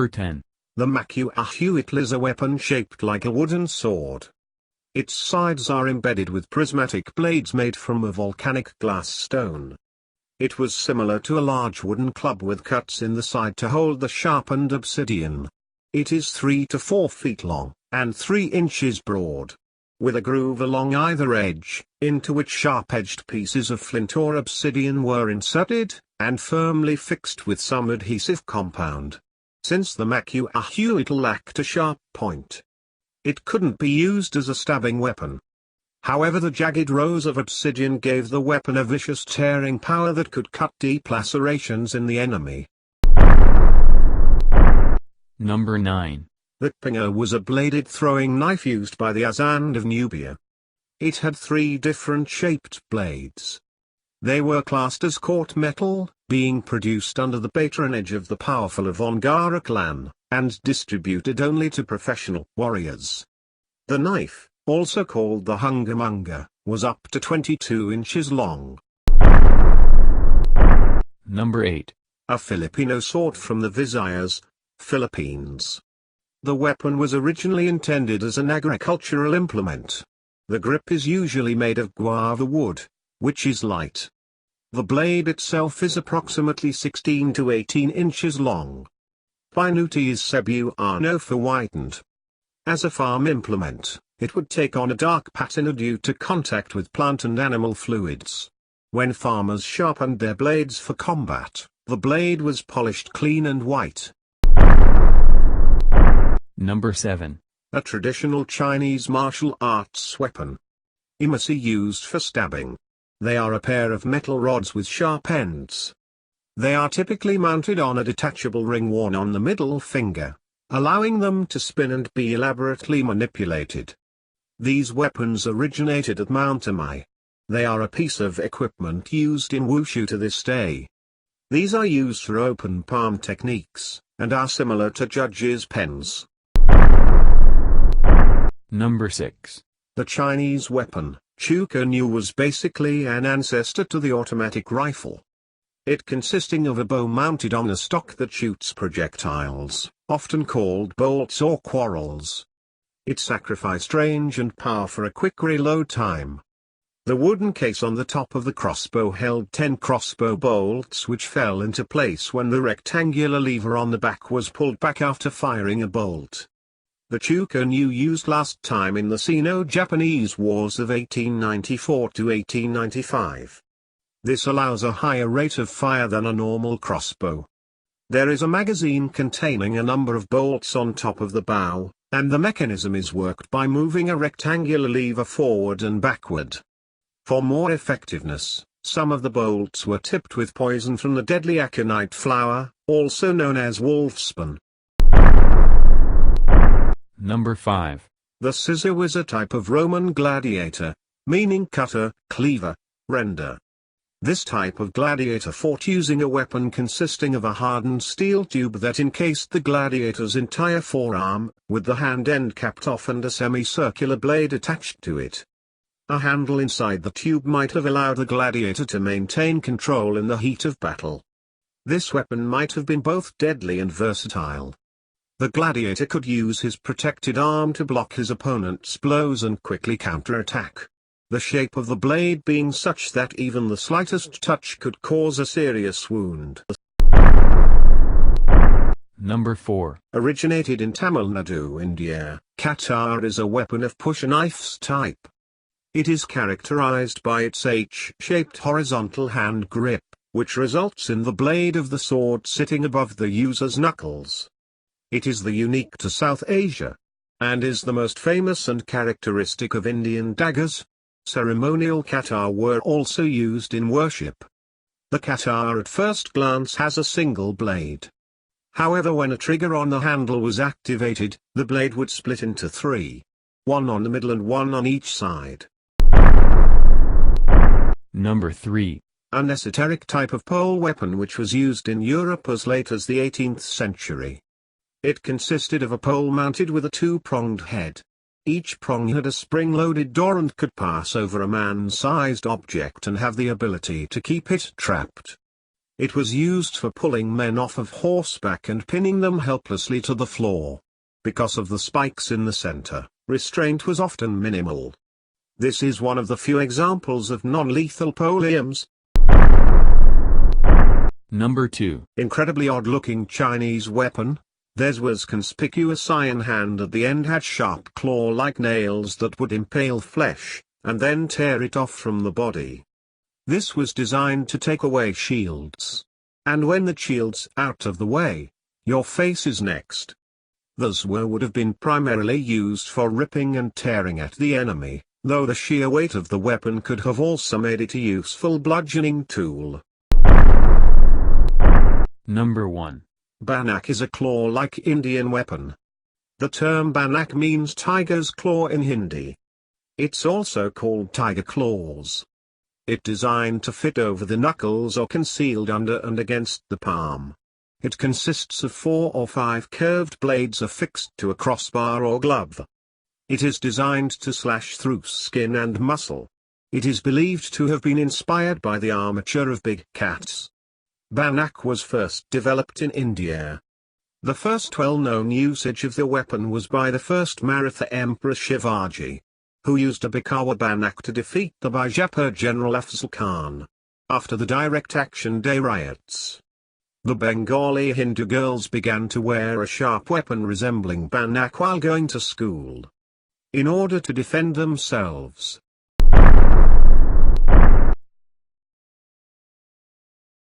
Number 10. The Makua is a weapon shaped like a wooden sword. Its sides are embedded with prismatic blades made from a volcanic glass stone. It was similar to a large wooden club with cuts in the side to hold the sharpened obsidian. It is 3 to 4 feet long, and 3 inches broad, with a groove along either edge, into which sharp-edged pieces of flint or obsidian were inserted, and firmly fixed with some adhesive compound. Since the Makua lacked a sharp point, it couldn't be used as a stabbing weapon. However, the jagged rows of obsidian gave the weapon a vicious tearing power that could cut deep lacerations in the enemy. Number 9. The Pinga was a bladed throwing knife used by the Azand of Nubia. It had 3 different shaped blades. They were classed as court metal, being produced under the patronage of the powerful Avongara clan, and distributed only to professional warriors. The knife, also called the Hungamunga, was up to 22 inches long. Number 8. A Filipino sword from the Visayas, Philippines. The weapon was originally intended as an agricultural implement. The grip is usually made of guava wood, which is light. The blade itself is approximately 16 to 18 inches long. Pinuti is Cebuano for whitened. As a farm implement, it would take on a dark patina due to contact with plant and animal fluids. When farmers sharpened their blades for combat, the blade was polished clean and white. Number 7. A traditional Chinese martial arts weapon. Emei used for stabbing. They are a pair of metal rods with sharp ends. They are typically mounted on a detachable ring worn on the middle finger, allowing them to spin and be elaborately manipulated. These weapons originated at Mount Emei. They are a piece of equipment used in wushu to this day. These are used for open palm techniques, and are similar to judges' pens. Number 6. The Chinese weapon, Chukan, was basically an ancestor to the automatic rifle. It consisting of a bow mounted on a stock that shoots projectiles, often called bolts or quarrels. It sacrificed range and power for a quick reload time. The wooden case on the top of the crossbow held 10 crossbow bolts which fell into place when the rectangular lever on the back was pulled back after firing a bolt. The Chukan used last time in the Sino-Japanese Wars of 1894 to 1895. This allows a higher rate of fire than a normal crossbow. There is a magazine containing a number of bolts on top of the bow, and the mechanism is worked by moving a rectangular lever forward and backward. For more effectiveness, some of the bolts were tipped with poison from the deadly aconite flower, also known as wolfsbane. Number 5. The scissor was a type of Roman gladiator, meaning cutter, cleaver, render. This type of gladiator fought using a weapon consisting of a hardened steel tube that encased the gladiator's entire forearm, with the hand end capped off and a semicircular blade attached to it. A handle inside the tube might have allowed the gladiator to maintain control in the heat of battle. This weapon might have been both deadly and versatile. The gladiator could use his protected arm to block his opponent's blows and quickly counterattack. The shape of the blade being such that even the slightest touch could cause a serious wound. Number 4. Originated in Tamil Nadu, India, Qatar is a weapon of push knife's type. It is characterized by its H-shaped horizontal hand grip, which results in the blade of the sword sitting above the user's knuckles. It is the unique to South Asia, and is the most famous and characteristic of Indian daggers. Ceremonial Qatar were also used in worship. The Qatar at first glance has a single blade. However, when a trigger on the handle was activated, the blade would split into 3. One on the middle and one on each side. Number 3. An esoteric type of pole weapon which was used in Europe as late as the 18th century. It consisted of a pole mounted with a 2-pronged head. Each prong had a spring-loaded door and could pass over a man-sized object and have the ability to keep it trapped. It was used for pulling men off of horseback and pinning them helplessly to the floor. Because of the spikes in the center, restraint was often minimal. This is one of the few examples of non-lethal polearms. Number 2. Incredibly odd-looking Chinese weapon. Theirs was conspicuous iron hand at the end, had sharp claw-like nails that would impale flesh, and then tear it off from the body. This was designed to take away shields. And when the shield's out of the way, your face is next. Those would have been primarily used for ripping and tearing at the enemy, though the sheer weight of the weapon could have also made it a useful bludgeoning tool. Number 1. Bannock is a claw-like Indian weapon. The term Bannock means tiger's claw in Hindi. It's also called tiger claws. It's designed to fit over the knuckles or concealed under and against the palm. It consists of 4 or 5 curved blades affixed to a crossbar or glove. It is designed to slash through skin and muscle. It is believed to have been inspired by the armature of big cats. Bannock was first developed in India. The first well-known usage of the weapon was by the first Maratha Emperor Shivaji, who used a Makua Bannock to defeat the Bijapur general Afzal Khan. After the Direct Action Day riots, the Bengali Hindu girls began to wear a sharp weapon resembling Bannock while going to school. In order to defend themselves,